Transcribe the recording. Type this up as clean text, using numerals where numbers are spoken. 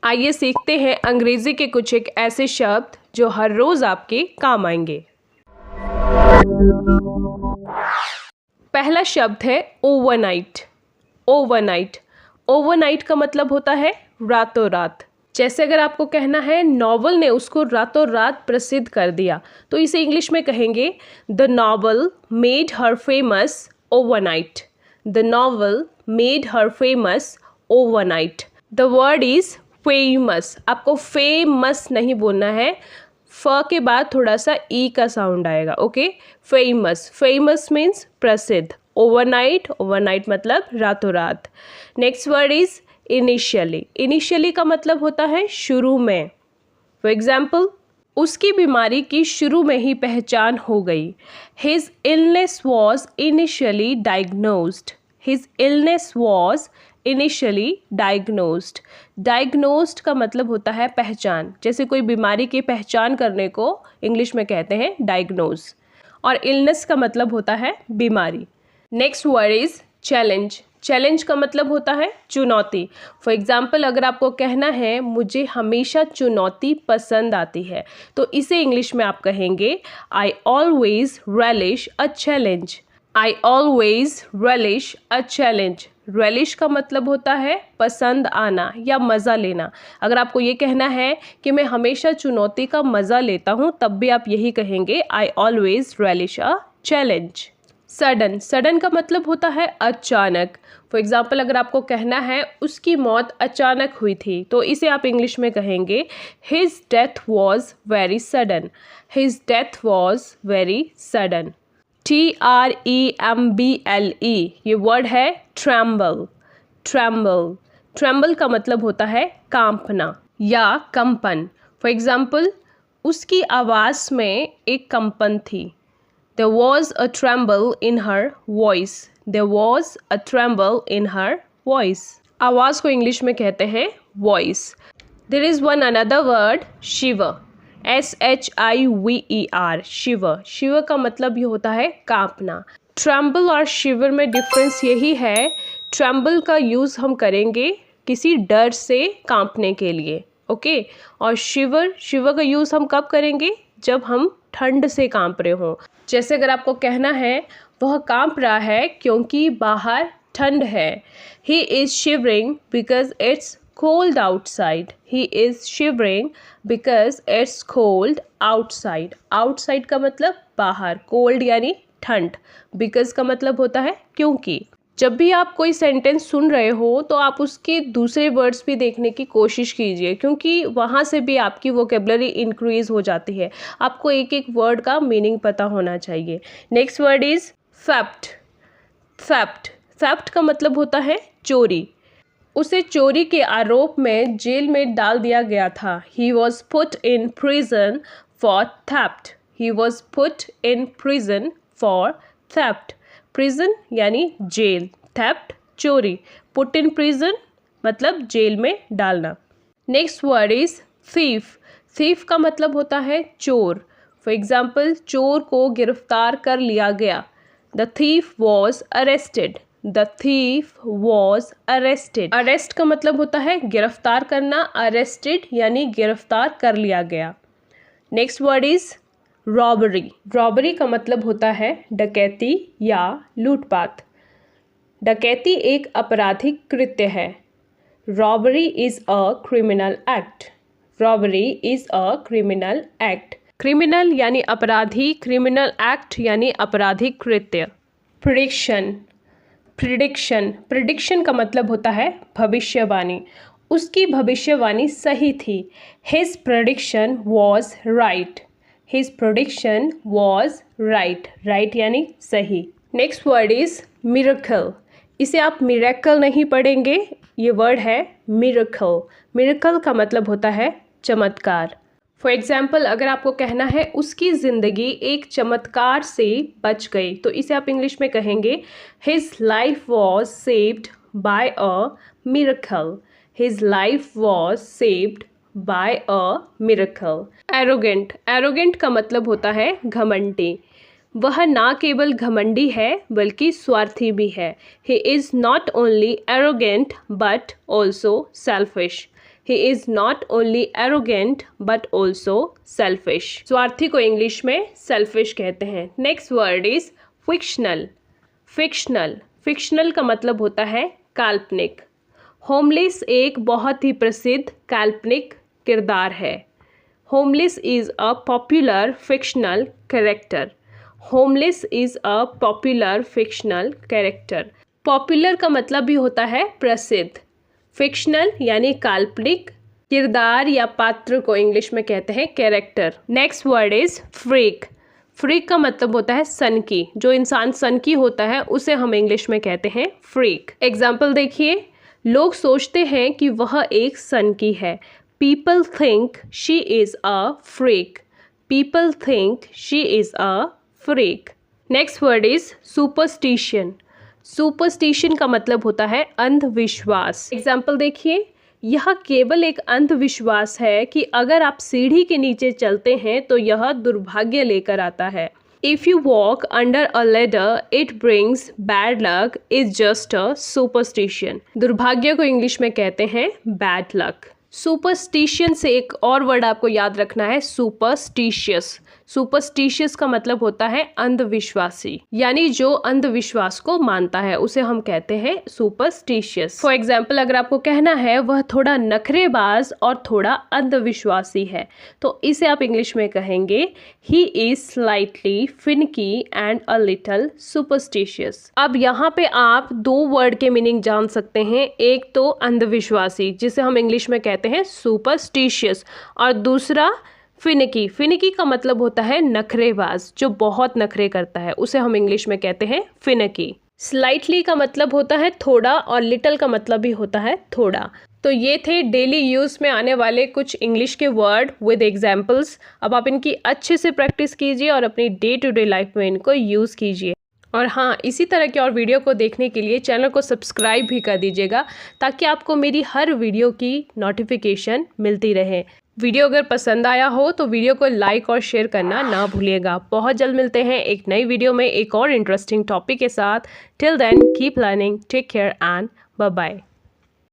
आइए सीखते हैं अंग्रेजी के कुछ एक ऐसे शब्द जो हर रोज आपके काम आएंगे। पहला शब्द है ओवरनाइट। ओवरनाइट, ओवरनाइट का मतलब होता है रातों रात। जैसे अगर आपको कहना है नॉवल ने उसको रातों रात प्रसिद्ध कर दिया, तो इसे इंग्लिश में कहेंगे the novel made her famous overnight. The novel made her famous overnight. The word is famous. आपको फेमस नहीं बोलना है, फ के बाद थोड़ा सा ई का साउंड आएगा। Okay, famous. फेमस मीन्स प्रसिद्ध। ओवरनाइट, ओवरनाइट मतलब रातों रात। Next word is initially. Initially का मतलब होता है शुरू में। फॉर एग्जाम्पल, उसकी बीमारी की शुरू में ही पहचान हो गई। His illness was initially diagnosed. His illness was initially diagnosed. Diagnosed का मतलब होता है पहचान। जैसे कोई बीमारी की पहचान करने को इंग्लिश में कहते हैं डायग्नोज, और इलनेस का मतलब होता है बीमारी। Next word is challenge. Challenge का मतलब होता है चुनौती। फॉर एग्जाम्पल, अगर आपको कहना है मुझे हमेशा चुनौती पसंद आती है, तो इसे इंग्लिश में आप कहेंगे I always relish a challenge. I always relish a challenge. relish का मतलब होता है पसंद आना या मज़ा लेना। अगर आपको ये कहना है कि मैं हमेशा चुनौती का मज़ा लेता हूँ, तब भी आप यही कहेंगे I always relish a challenge. Sudden. Sudden का मतलब होता है अचानक। फॉर एग्जाम्पल, अगर आपको कहना है उसकी मौत अचानक हुई थी, तो इसे आप इंग्लिश में कहेंगे his death was very sudden. His death was very sudden. TREMBLE, ये वर्ड है ट्रैम्बल। ट्रैम्बल। ट्रैम्बल का मतलब होता है कांपना या कंपन। फॉर एग्जाम्पल, उसकी आवाज़ में एक कंपन थी। There was a tremble in her voice. There was a tremble in her voice. आवाज़ को इंग्लिश में कहते हैं voice. There is one another word, shiver. SHIVER. shiver. shiver का मतलब ये होता है कांपना। tremble और shiver में डिफरेंस यही है, tremble का यूज़ हम करेंगे किसी डर से कांपने के लिए, ओके, और शिवर का यूज़ हम कब करेंगे, जब हम ठंड से कांप रहे हों। जैसे अगर आपको कहना है वह कांप रहा है क्योंकि बाहर ठंड है। He is shivering because it's cold outside. He is shivering because it's cold outside. Outside का मतलब बाहर, कोल्ड यानी ठंड, बिकॉज का मतलब होता है क्योंकि। जब भी आप कोई सेंटेंस सुन रहे हो तो आप उसके दूसरे वर्ड्स भी देखने की कोशिश कीजिए, क्योंकि वहाँ से भी आपकी वोकेबलरी इंक्रीज हो जाती है। आपको एक एक वर्ड का मीनिंग पता होना चाहिए। Next word is theft. Theft. Theft का मतलब होता है चोरी। उसे चोरी के आरोप में जेल में डाल दिया गया था। He was put in prison for theft. He was put in prison for theft. Prison यानी जेल, थेफ्ट चोरी, पुट इन प्रिजन मतलब जेल में डालना। Next word is thief. Thief का मतलब होता है चोर। फॉर एग्जाम्पल, चोर को गिरफ्तार कर लिया गया। The thief was arrested. The thief was arrested. Arrest का मतलब होता है गिरफ्तार करना, अरेस्टेड यानी गिरफ्तार कर लिया गया। Next word is robbery. Robbery का मतलब होता है डकैती या लूटपाट। डकैती एक आपराधिक कृत्य है। Robbery is a criminal act. Robbery is a criminal act. Criminal यानी अपराधी, क्रिमिनल एक्ट यानी आपराधिक कृत्य। प्रिडिक्शन। प्रिडिक्शन। प्रिडिक्शन का मतलब होता है भविष्यवाणी। उसकी भविष्यवाणी सही थी। His prediction was right. His prediction was right. Right यानी सही। Next word is miracle. इसे आप मिरेकल नहीं पढ़ेंगे, ये वर्ड है मिरेकल। मिरेकल का मतलब होता है चमत्कार। फॉर एग्जाम्पल, अगर आपको कहना है उसकी ज़िंदगी एक चमत्कार से बच गई, तो इसे आप इंग्लिश में कहेंगे His life was saved by a miracle. His life was saved by a miracle. Arrogant. Arrogant का मतलब होता है घमंडी। वह ना केवल घमंडी है बल्कि स्वार्थी भी है। He is not only arrogant but also selfish. He is not only arrogant but also selfish. स्वार्थी को इंग्लिश में सेल्फिश कहते हैं। Next word is fictional. Fictional, fictional का मतलब होता है काल्पनिक। होमलेस एक बहुत ही प्रसिद्ध काल्पनिक किरदार है। Homeless is a popular fictional character. Homeless is a popular fictional character. Popular का मतलब भी होता है प्रसिद्ध। फिक्शनल यानी काल्पनिक किरदार या पात्र को इंग्लिश में कहते हैं character. Next word is freak. Freak का मतलब होता है सनकी। जो इंसान सनकी होता है उसे हम इंग्लिश में कहते हैं फ्रीक। एग्जाम्पल देखिए, लोग सोचते हैं कि वह एक सनकी है। People think she is a freak. People think she is a freak. Next word is superstition. Superstition का मतलब होता है अंधविश्वास। एग्जाम्पल देखिए, यह केवल एक अंधविश्वास है कि अगर आप सीढ़ी के नीचे चलते हैं तो यह दुर्भाग्य लेकर आता है। If you walk under a ladder, it brings bad luck is just a superstition. दुर्भाग्य को इंग्लिश में कहते हैं bad luck. सुपरस्टिशियन से एक और वर्ड आपको याद रखना है, सुपरस्टिशियस। सुपरस्टिशियस का मतलब होता है अंधविश्वासी, यानी जो अंधविश्वास को मानता है उसे हम कहते हैं सुपरस्टिशियस। फॉर एग्जाम्पल, अगर आपको कहना है वह थोड़ा नखरेबाज और थोड़ा अंधविश्वासी है, तो इसे आप इंग्लिश में कहेंगे he is slightly finicky and a little superstitious. अब यहाँ पे आप दो वर्ड के मीनिंग जान सकते हैं। एक तो अंधविश्वासी जिसे हम इंग्लिश में कहते हैं सुपरस्टिशियस, और दूसरा फिनिकी। फिनिकी का मतलब होता है नखरेबाज, जो बहुत नखरे करता है उसे हम इंग्लिश में कहते हैं फिनिकी। स्लाइटली का मतलब होता है थोड़ा और लिटिल का मतलब भी होता है थोड़ा। तो ये थे डेली यूज़ में आने वाले कुछ इंग्लिश के वर्ड विद एग्जाम्पल्स। अब आप इनकी अच्छे से प्रैक्टिस कीजिए और अपनी डे टू डे लाइफ में इनको यूज़ कीजिए। और हाँ, इसी तरह के और वीडियो को देखने के लिए चैनल को सब्सक्राइब भी कर दीजिएगा ताकि आपको मेरी हर वीडियो की नोटिफिकेशन मिलती रहे। वीडियो अगर पसंद आया हो तो वीडियो को लाइक और शेयर करना ना भूलिएगा। बहुत जल्द मिलते हैं एक नई वीडियो में एक और इंटरेस्टिंग टॉपिक के साथ। Till then keep learning, take care and bye bye.